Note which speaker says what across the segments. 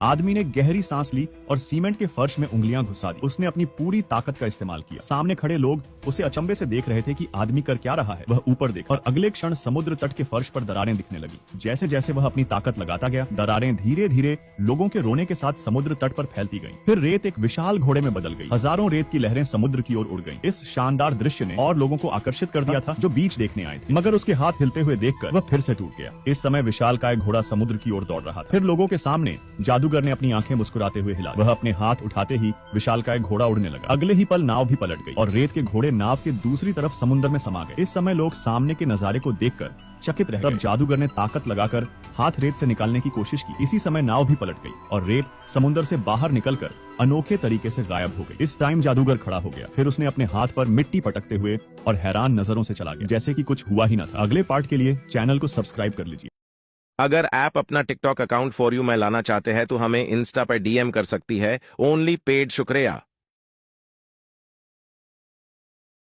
Speaker 1: आदमी ने गहरी सांस ली और सीमेंट के फर्श में उंगलियां घुसा दी। उसने अपनी पूरी ताकत का इस्तेमाल किया। सामने खड़े लोग उसे अचंभे से देख रहे थे कि आदमी कर क्या रहा है। वह ऊपर देखा और अगले क्षण समुद्र तट के फर्श पर दरारें दिखने लगी। जैसे जैसे वह अपनी ताकत लगाता गया, दरारें धीरे धीरे लोगों के रोने के साथ समुद्र तट पर फैलती गईं। फिर रेत एक विशाल घोड़े में बदल गई। हजारों रेत की लहरें समुद्र की ओर उड़ गईं। इस शानदार दृश्य ने और लोगों को आकर्षित कर दिया था जो बीच देखने आए थे, मगर उसके हाथ हिलते हुए देखकर वह फिर से टूट गया। इस समय विशालकाय घोड़ा समुद्र की ओर दौड़ रहा था। फिर लोगों के सामने जादूगर ने अपनी आंखें मुस्कुराते हुए हिला। वह अपने हाथ उठाते ही विशालकाय घोड़ा उड़ने लगा। अगले ही पल नाव भी पलट गई और रेत के घोड़े नाव के दूसरी तरफ समुद्र में समा गए। इस समय लोग सामने के नजारे को देखकर चकित रह गए। तब जादूगर ने ताकत लगाकर हाथ रेत से निकालने की कोशिश की। इसी समय नाव भी पलट गई और रेत समुद्र से बाहर निकलकर अनोखे तरीके से गायब हो गई। इस टाइम जादूगर खड़ा हो गया। फिर उसने अपने हाथ पर मिट्टी पटकते हुए और हैरान नजरों से चला गया, जैसे कि कुछ हुआ ही न था। अगले पार्ट के लिए चैनल को सब्सक्राइब कर लीजिए।
Speaker 2: अगर आप अपना टिकटॉक अकाउंट फॉर यू में लाना चाहते हैं तो हमें इंस्टा पर डीएम कर सकती है। Only paid. शुक्रिया।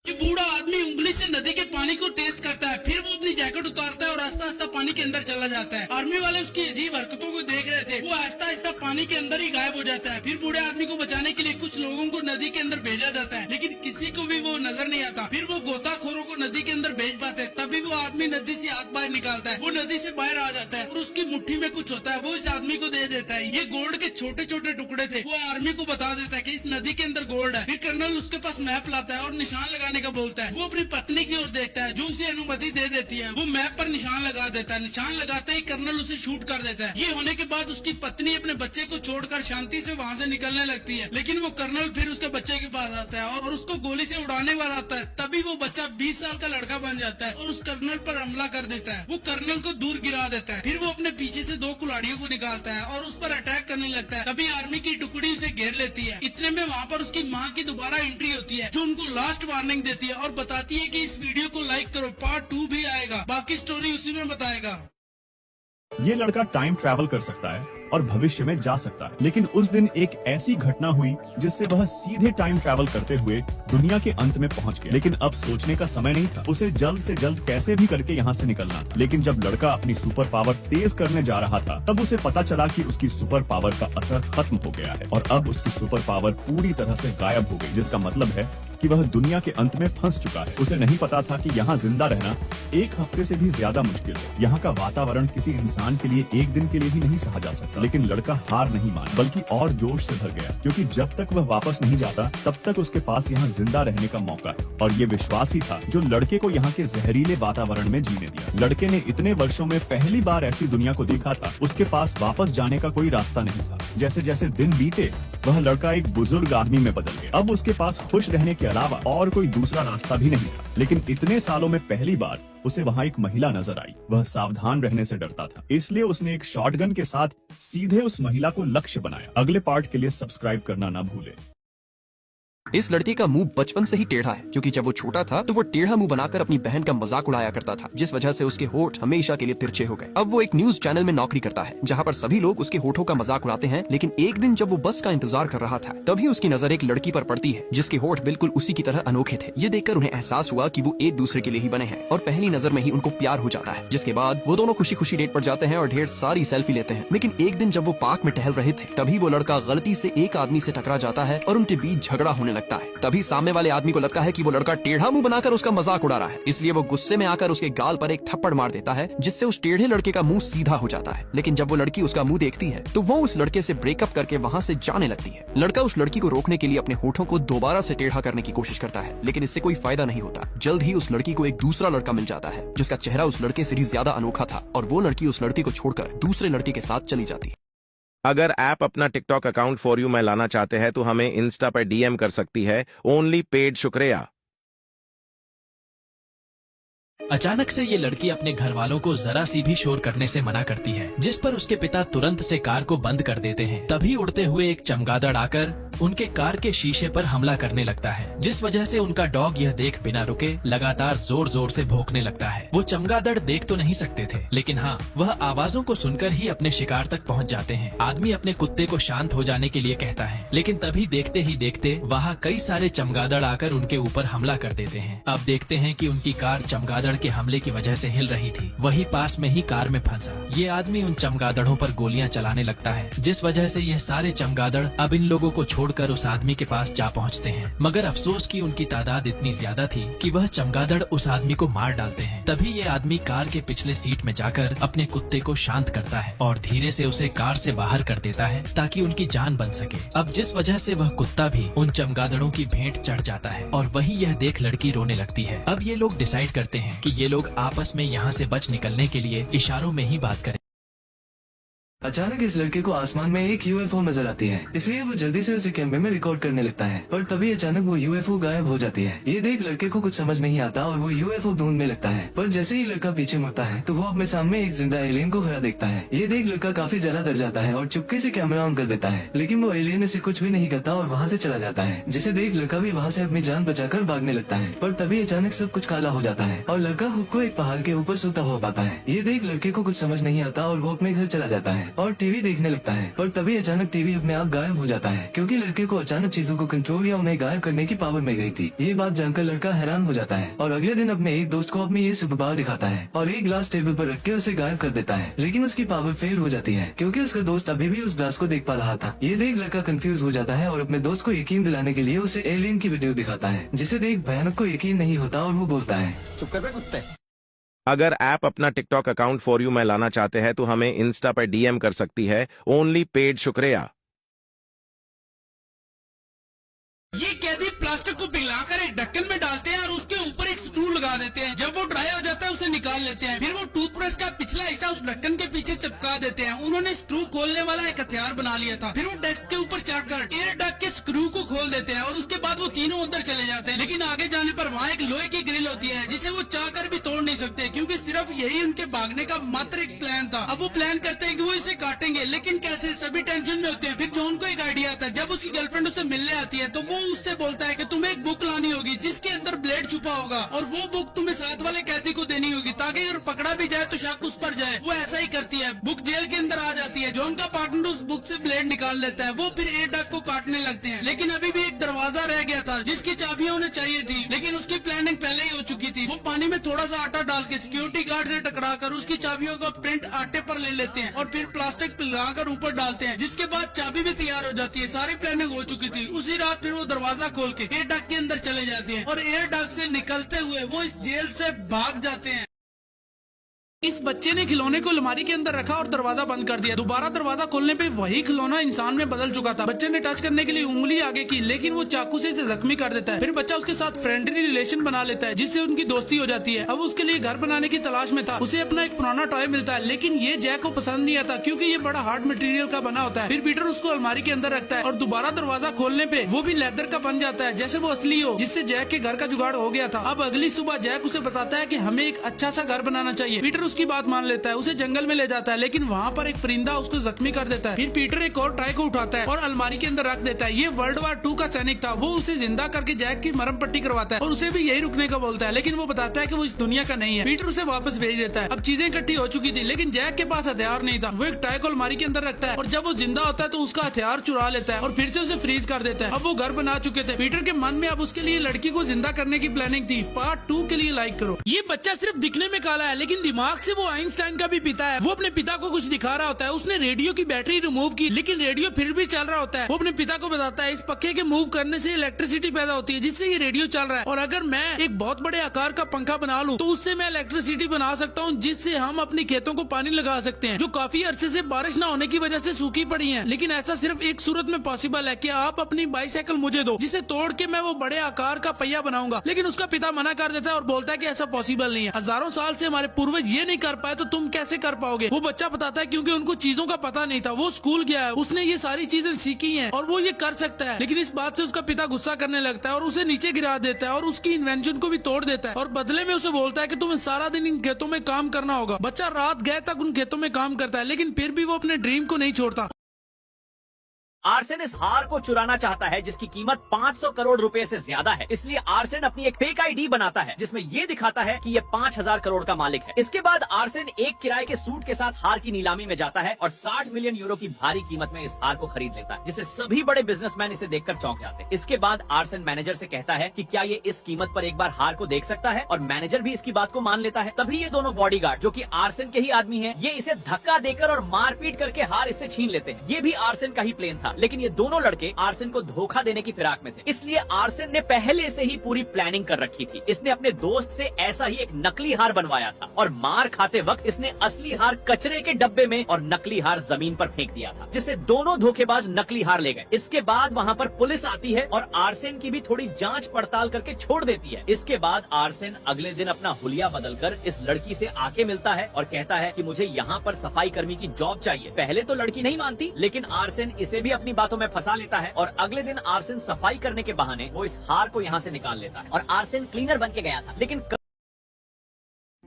Speaker 3: ये बूढ़ा आदमी उंगली से नदी के पानी को टेस्ट करता है, फिर वो अपनी जैकेट उतारता है और आस्ता आस्ता पानी के अंदर चला जाता है। आर्मी वाले उसकी अजीब हरकतों को देख रहे थे। वो आस्ता आस्ता पानी के अंदर ही गायब हो जाता है। फिर बूढ़े आदमी को बचाने के लिए कुछ लोगों को नदी के अंदर भेजा जाता है, लेकिन किसी को भी वो नजर नहीं आता। फिर वो गोताखोरों को नदी के अंदर भेज पाते हैं। तभी वो आदमी नदी से हाथ बाहर निकालता है। वो नदी से बाहर आ जाता है और उसकी मुट्ठी में कुछ होता है, वो इस आदमी को दे देता है। ये गोल्ड के छोटे छोटे टुकड़े थे। वो आर्मी को बता देता है कि इस नदी के अंदर गोल्ड है। फिर कर्नल उसके पास मैप लाता है और निशान लगाने का बोलता है। वो अपनी पत्नी की ओर देखता है जो उसे अनुमति दे देती है। वो मैप पर निशान लगा देता है। निशान लगाते ही कर्नल उसे शूट कर देता है। ये होने के बाद उसकी पत्नी अपने बच्चे को छोड़कर शांति से वहाँ से निकलने लगती है, लेकिन वो कर्नल फिर उसके बच्चे के पास आता है और उसको गोली से उड़ाने वाला आता है। तभी वो बच्चा 20 साल का लड़का बन जाता है और उस कर्नल पर हमला कर देता है। वो कर्नल को दूर गिरा देता है। फिर वो अपने पीछे से 2 कुल्हाड़ियों को निकालता है और उस पर अटैक करने लगता है। तभी आर्मी की टुकड़ी उसे घेर लेती है। इतने में वहाँ पर उसकी माँ की दोबारा एंट्री होती है, जो उनको लास्ट वार्निंग देती है और बताती है कि इस वीडियो को लाइक करो, पार्ट 2 भी आएगा। बाकी स्टोरी उसी में बताएगा।
Speaker 1: ये लड़का टाइम ट्रैवल कर सकता है और भविष्य में जा सकता है, लेकिन उस दिन एक ऐसी घटना हुई जिससे वह सीधे टाइम ट्रैवल करते हुए दुनिया के अंत में पहुंच गया। लेकिन अब सोचने का समय नहीं था। उसे जल्द से जल्द कैसे भी करके यहाँ से निकलना था। लेकिन जब लड़का अपनी सुपर पावर तेज करने जा रहा था, तब उसे पता चला कि उसकी सुपर पावर का असर खत्म हो गया है और अब उसकी सुपर पावर पूरी तरह से गायब हो गई, जिसका मतलब है कि वह दुनिया के अंत में फंस चुका है। उसे नहीं पता था कि यहाँ जिंदा रहना 1 हफ्ते से भी ज्यादा मुश्किल है। यहाँ का वातावरण किसी इंसान के लिए 1 दिन के लिए भी नहीं सहा जा सकता। लेकिन लड़का हार नहीं माना, बल्कि और जोश से भर गया, क्योंकि जब तक वह वापस नहीं जाता तब तक उसके पास यहाँ जिंदा रहने का मौका है। और ये विश्वास ही था जो लड़के को यहाँ के जहरीले वातावरण में जीने दिया। लड़के ने इतने वर्षों में पहली बार ऐसी दुनिया को देखा था। उसके पास वापस जाने का कोई रास्ता नहीं था। जैसे जैसे दिन बीते, वह लड़का एक बुजुर्ग आदमी में बदल गया। अब उसके पास खुश रहने के अलावा और कोई दूसरा रास्ता भी नहीं था। लेकिन इतने सालों में पहली बार उसे वहाँ एक महिला नजर आई। वह सावधान रहने से डरता था, इसलिए उसने एक शॉटगन के साथ सीधे उस महिला को लक्ष्य बनाया। अगले पार्ट के लिए सब्सक्राइब करना ना भूलें।
Speaker 4: इस लड़के का मुंह बचपन से ही टेढ़ा है, क्योंकि जब वो छोटा था तो वो टेढ़ा मुंह बनाकर अपनी बहन का मजाक उड़ाया करता था, जिस वजह से उसके होठ हमेशा के लिए तिरछे हो गए। अब वो एक न्यूज चैनल में नौकरी करता है, जहाँ पर सभी लोग उसके होठों का मजाक उड़ाते हैं। लेकिन एक दिन जब वो बस का इंतजार कर रहा था, तभी उसकी नजर एक लड़की पर पड़ती है जिसके होठ बिल्कुल उसी की तरह अनोखे थे। ये देखकर उन्हें एहसास हुआ कि वो एक दूसरे के लिए ही बने हैं और पहली नजर में ही उनको प्यार हो जाता है। जिसके बाद वो दोनों खुशी खुशी डेट पर जाते हैं और ढेर सारी सेल्फी लेते हैं। लेकिन एक दिन जब वो पार्क में टहल रहे थे, तभी वो लड़का गलती से एक आदमी से टकरा जाता है और उनके बीच झगड़ा होने लगता है। तभी सामने वाले आदमी को लगता है कि वो लड़का टेढ़ा मुंह बनाकर उसका मजाक उड़ा रहा है, इसलिए वो गुस्से में आकर उसके गाल पर एक थप्पड़ मार देता है, जिससे उस टेढ़े लड़के का मुंह सीधा हो जाता है। लेकिन जब वो लड़की उसका मुंह देखती है तो वो उस लड़के से ब्रेकअप करके वहाँ से जाने लगती है। लड़का उस लड़की को रोकने के लिए अपने होठों को दोबारा से टेढ़ा करने की कोशिश करता है, लेकिन इससे कोई फायदा नहीं होता। जल्द ही उस लड़की को एक दूसरा लड़का मिल जाता है, जिसका चेहरा उस लड़के से भी ज्यादा अनोखा था, और वो लड़की उस लड़के को छोड़कर दूसरे लड़के के साथ चली जाती है।
Speaker 2: अगर आप अपना टिकटॉक अकाउंट फॉर यू में लाना चाहते हैं तो हमें इंस्टा पर डीएम कर सकती है। Only paid. शुक्रिया।
Speaker 5: अचानक से ये लड़की अपने घर वालों को जरा सी भी शोर करने से मना करती है, जिस पर उसके पिता तुरंत से कार को बंद कर देते हैं। तभी उड़ते हुए एक चमगादड़ आकर उनके कार के शीशे पर हमला करने लगता है, जिस वजह से उनका डॉग यह देख बिना रुके लगातार जोर जोर से भौंकने लगता है। वो चमगादड़ देख तो नहीं सकते थे, लेकिन हाँ, वह आवाजों को सुनकर ही अपने शिकार तक पहुँच जाते हैं। आदमी अपने कुत्ते को शांत हो जाने के लिए कहता है, लेकिन तभी देखते ही देखते वहाँ कई सारे चमगादड़ आकर उनके ऊपर हमला कर देते हैं। अब देखते हैं कि उनकी कार चमगादड़ चमगादड़ के हमले की वजह से हिल रही थी वही पास में ही कार में फंसा। ये आदमी उन चमगादड़ों पर गोलियां चलाने लगता है, जिस वजह से यह सारे चमगादड़ अब इन लोगों को छोड़कर उस आदमी के पास जा पहुंचते हैं। मगर अफसोस कि उनकी तादाद इतनी ज्यादा थी कि वह चमगादड़ उस आदमी को मार डालते हैं। तभी ये आदमी कार के पिछले सीट में जाकर अपने कुत्ते को शांत करता है और धीरे से उसे कार से बाहर कर देता है ताकि उनकी जान बन सके। अब जिस वजह से वह कुत्ता भी उन चमगादड़ों की भेंट चढ़ जाता है और वही यह देख लड़की रोने लगती है। अब ये लोग डिसाइड करते हैं कि ये लोग आपस में यहाँ से बच निकलने के लिए इशारों में ही बात करें।
Speaker 6: अचानक इस लड़के को आसमान में एक यूएफओ नजर आती है, इसलिए वो जल्दी से उसे कैमरे में रिकॉर्ड करने लगता है। पर तभी अचानक वो यूएफओ गायब हो जाती है। ये देख लड़के को कुछ समझ नहीं आता और वो यूएफओ ढूंढने लगता है। पर जैसे ही लड़का पीछे मुड़ता है तो वो अपने सामने एक जिंदा एलियन को खड़ा देखता है। ये देख लड़का काफी ज्यादा डर जाता है और चुपके से कैमरा ऑन कर देता है, लेकिन वो एलियन इसे कुछ भी नहीं करता और वहाँ से चला जाता है। जिसे देख लड़का भी वहाँ से अपनी जान बचाकर भागने लगता है। पर तभी अचानक सब कुछ काला हो जाता है और लड़का खुद को एक पहाड़ के ऊपर सोता हुआ पाता है। ये देख लड़के को कुछ समझ नहीं आता और वो अपने घर चला जाता है और टीवी देखने लगता है। पर तभी अचानक टीवी अपने आप गायब हो जाता है, क्योंकि लड़के को अचानक चीजों को कंट्रोल या उन्हें गायब करने की पावर मिल गई थी। ये बात जानकर लड़का हैरान हो जाता है और अगले दिन अपने एक दोस्त को अपनी ये सुपर पावर दिखाता है और एक ग्लास टेबल पर रख के उसे गायब कर देता है। लेकिन उसकी पावर फेल हो जाती है, क्योंकि उसका दोस्त अभी भी उस ग्लास को देख पा रहा था। ये देख लड़का कंफ्यूज हो जाता है और अपने दोस्त को यकीन दिलाने के लिए उसे एलियन की वीडियो दिखाता है, जिसे देख भयानक को यकीन नहीं होता और वो बोलता है,
Speaker 7: चुप कर बे कुत्ते।
Speaker 2: अगर आप अपना टिकटॉक अकाउंट फॉर यू में लाना चाहते हैं तो हमें इंस्टा पर डीएम कर सकती है। Only paid. शुक्रिया।
Speaker 3: ये कैदी प्लास्टिक को पिघलाकर एक ढक्कन में डालते हैं और उसके ऊपर एक स्क्रू लगा देते हैं। जब वो ड्राई हो जाता है उसे निकाल लेते हैं। फिर वो टूथब्रश का पिछला हिस्सा उस ढक्कन के पीछे चिपका देते हैं। उन्होंने स्क्रू खोलने वाला एक हथियार बना लिया था। फिर वो डेस्क के ऊपर चढ़कर एयर डक के स्क्रू को खोल देते हैं और उसके बाद वो तीनों अंदर चले जाते हैं। लेकिन आगे जाने पर वहाँ एक लोहे की ग्रिल होती है जिसे वो चाहकर भी तोड़ नहीं सकते, क्योंकि सिर्फ यही उनके भागने का मात्र एक प्लान था। अब वो प्लान करते हैं कि वो इसे काटेंगे, लेकिन कैसे, सभी टेंशन में होते हैं। फिर जॉन को एक आइडिया आता है। जब उसकी गर्लफ्रेंड उसे मिलने आती है तो वो उससे बोलता है कि तुम्हें एक बुक लानी होगी जिसके अंदर ब्लेड छुपा होगा और वो बुक तुम्हें साथ वाले कैदी को देनी होगी ताकि अगर पकड़ा भी जाए तो शक उस पर जाए। वो ऐसा ही करती है। बुक जेल के अंदर आ जाती है। जॉन का पार्टनर उस बुक से ब्लेड निकाल लेता है। वो फिर एयर डक को काटने लगते हैं, लेकिन अभी भी एक दरवाजा रह गया था जिसकी चाबियां उन्हें चाहिए थी, लेकिन उसकी प्लानिंग पहले ही हो चुकी थी। वो पानी में थोड़ा सा आटा डाल के सिक्योरिटी गार्ड से टकराकर उसकी चाबियों का प्रिंट आटे पर ले लेते हैं और फिर प्लास्टिक पिघलाकर ऊपर डालते हैं, जिसके बाद चाबी भी तैयार हो जाती है। सारी प्लानिंग हो चुकी थी। उसी रात फिर वो दरवाजा खोल के एयर डक के अंदर चले जाते हैं और एयर डक से निकलते हुए वो इस जेल से भाग जाते हैं। इस बच्चे ने खिलौने को अलमारी के अंदर रखा और दरवाजा बंद कर दिया। दोबारा दरवाजा खोलने पे वही खिलौना इंसान में बदल चुका था। बच्चे ने टच करने के लिए उंगली आगे की, लेकिन वो चाकू से इसे जख्मी कर देता है। फिर बच्चा उसके साथ फ्रेंडली रिलेशन बना लेता है, जिससे उनकी दोस्ती हो जाती है। अब उसके लिए घर बनाने की तलाश में था। उसे अपना एक पुराना टॉय मिलता है, लेकिन ये जैक को पसंद नहीं आता क्योंकि ये बड़ा हार्ड मटेरियल का बना होता है। फिर पीटर उसको अलमारी के अंदर रखता है और दोबारा दरवाजा खोलने पे वो भी लेदर का बन जाता है, जैसे वो असली हो, जिससे जैक के घर का जुगाड़ हो गया था। अब अगली सुबह जैक उसे बताता है कि हमें एक अच्छा सा घर बनाना चाहिए। पीटर उसकी बात मान लेता है, उसे जंगल में ले जाता है, लेकिन वहाँ पर एक परिंदा उसको जख्मी कर देता है। फिर पीटर एक और टॉय को उठाता है और अलमारी के अंदर रख देता है। ये वर्ल्ड वार 2 का सैनिक था। वो उसे जिंदा करके जैक की मरहम पट्टी करवाता है और उसे भी यही रुकने का बोलता है, लेकिन वो बताता है कि वो इस दुनिया का नहीं है। पीटर उसे वापस भेज देता है। अब चीजें इकट्ठी हो चुकी थी, लेकिन जैक के पास हथियार नहीं था। वो एक टॉय को अलमारी के अंदर रखता है और जब वो जिंदा होता है तो उसका हथियार चुरा लेता है और फिर से उसे फ्रीज कर देता है। अब वो घर बना चुके थे। पीटर के मन में अब उसके लिए लड़की को जिंदा करने की प्लानिंग थी। पार्ट 2 के लिए लाइक करो। ये बच्चा सिर्फ दिखने में काला है, लेकिन दिमाग से वो आइंस्टाइन का भी पिता है। वो अपने पिता को कुछ दिखा रहा होता है। उसने रेडियो की बैटरी रिमूव की, लेकिन रेडियो फिर भी चल रहा होता है। वो अपने पिता को बताता है इस पक्के के मूव करने से इलेक्ट्रिसिटी पैदा होती है, जिससे ये रेडियो चल रहा है। और अगर मैं एक बहुत बड़े आकार का पंखा बना लूं तो उससे मैं इलेक्ट्रिसिटी बना सकता हूं, जिससे हम अपनी खेतों को पानी लगा सकते हैं, जो काफी अरसे से बारिश न होने की वजह से सूखी पड़ी है। लेकिन ऐसा सिर्फ एक सूरत में पॉसिबल है कि आप अपनी बाइसाइकिल मुझे दो, जिसे तोड़ के मैं वो बड़े आकार का पहिया बनाऊंगा। लेकिन उसका पिता मना कर देता है और बोलता है कि ऐसा पॉसिबल नहीं है। हजारों साल से हमारे पूर्वज ये नहीं कर पाए तो तुम कैसे कर पाओगे। वो बच्चा बताता है क्योंकि उनको चीजों का पता नहीं था। वो स्कूल गया है, उसने ये सारी चीजें सीखी हैं और वो ये कर सकता है। लेकिन इस बात से उसका पिता गुस्सा करने लगता है और उसे नीचे गिरा देता है और उसकी इन्वेंशन को भी तोड़ देता है और बदले में उसे बोलता है कि तुम्हें सारा दिन इन खेतों में काम करना होगा। बच्चा रात गए तक उन खेतों में काम करता है, लेकिन फिर भी वो अपने ड्रीम को नहीं छोड़ता।
Speaker 7: आर्सेन इस हार को चुराना चाहता है जिसकी कीमत 500 करोड़ रुपए से ज्यादा है। इसलिए आर्सेन अपनी एक फेक आईडी बनाता है जिसमें ये दिखाता है कि ये 5000 करोड़ का मालिक है। इसके बाद आर्सेन एक किराए के सूट के साथ हार की नीलामी में जाता है और 60 मिलियन यूरो की भारी कीमत में इस हार को खरीद लेता है, जिसे सभी बड़े बिजनेसमैन इसे देखकर चौंक जाते हैं। इसके बाद आर्सेन मैनेजर से कहता है कि क्या ये इस कीमत पर एक बार हार को देख सकता है, और मैनेजर भी इसकी बात को मान लेता है। तभी ये दोनों बॉडीगार्ड, जो कि आर्सेन के ही आदमी हैं, ये इसे धक्का देकर और मारपीट करके हार इससे छीन लेते हैं। ये भी आर्सेन का ही प्लेन था, लेकिन ये दोनों लड़के आर्सेन को धोखा देने की फिराक में थे। इसलिए आर्सेन ने पहले से ही पूरी प्लानिंग कर रखी थी। इसने अपने दोस्त से ऐसा ही एक नकली हार बनवाया था और मार खाते वक्त इसने असली हार कचरे के डब्बे में और नकली हार जमीन पर फेंक दिया था, जिससे दोनों धोखेबाज नकली हार ले गए। इसके बाद वहाँ पर पुलिस आती है और आर्सेन की भी थोड़ी जांच पड़ताल करके छोड़ देती है। इसके बाद आर्सेन अगले दिन अपना हुलिया बदलकर इस लड़की से आके मिलता है और कहता है कि मुझे यहाँ पर सफाई कर्मी की जॉब चाहिए। पहले तो लड़की नहीं मानती, लेकिन आर्सेन इसे भी अपनी बातों में फंसा लेता है और अगले दिन आर्सेन सफाई करने के बहाने वो इस हार को यहाँ से निकाल लेता है। और आर्सेन क्लीनर बन के गया था, लेकिन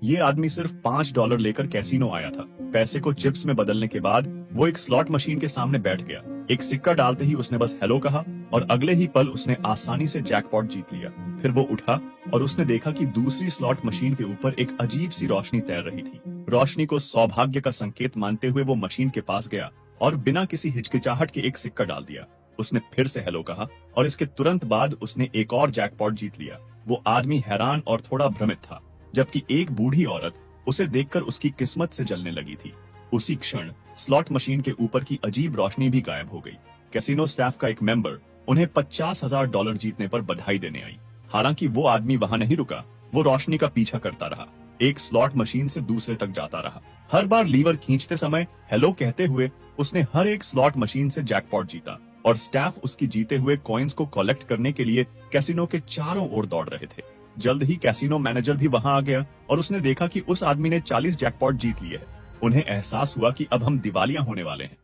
Speaker 1: ये आदमी सिर्फ $5 लेकर कैसीनो आया था। पैसे को चिप्स में बदलने के बाद वो एक स्लॉट मशीन के सामने बैठ गया। एक सिक्का डालते ही उसने बस हेलो कहा और अगले ही पल उसने आसानी से जैकपॉट जीत लिया। फिर वो उठा और उसने देखा कि दूसरी स्लॉट मशीन के ऊपर एक अजीब सी रोशनी तैर रही थी। रोशनी को सौभाग्य का संकेत मानते हुए वो मशीन के पास गया और बिना किसी हिचकिचाहट के एक सिक्का डाल दिया। उसने फिर से हेलो कहा और इसके तुरंत बाद उसने एक और जैकपॉट जीत लिया। वो आदमी हैरान और थोड़ा भ्रमित था, जबकि एक बूढ़ी औरत उसे देखकर उसकी किस्मत से जलने लगी थी। उसी क्षण स्लॉट मशीन के ऊपर की अजीब रोशनी भी गायब हो गई। कैसीनो स्टाफ का एक मेंबर उन्हें $50,000 जीतने पर बधाई देने आई। हालांकि वो आदमी वहां नहीं रुका, वो रोशनी का पीछा करता रहा, एक स्लॉट मशीन से दूसरे तक जाता रहा। हर बार लीवर खींचते समय हेलो कहते हुए उसने हर एक स्लॉट मशीन से जैकपॉट जीता और स्टाफ उसकी जीते हुए कॉइन्स को कलेक्ट करने के लिए कैसीनो के चारों ओर दौड़ रहे थे। जल्द ही कैसीनो मैनेजर भी वहां आ गया और उसने देखा कि उस आदमी ने 40 जैकपॉट जीत लिए हैं। उन्हें एहसास हुआ कि अब हम दिवालिया होने वाले हैं।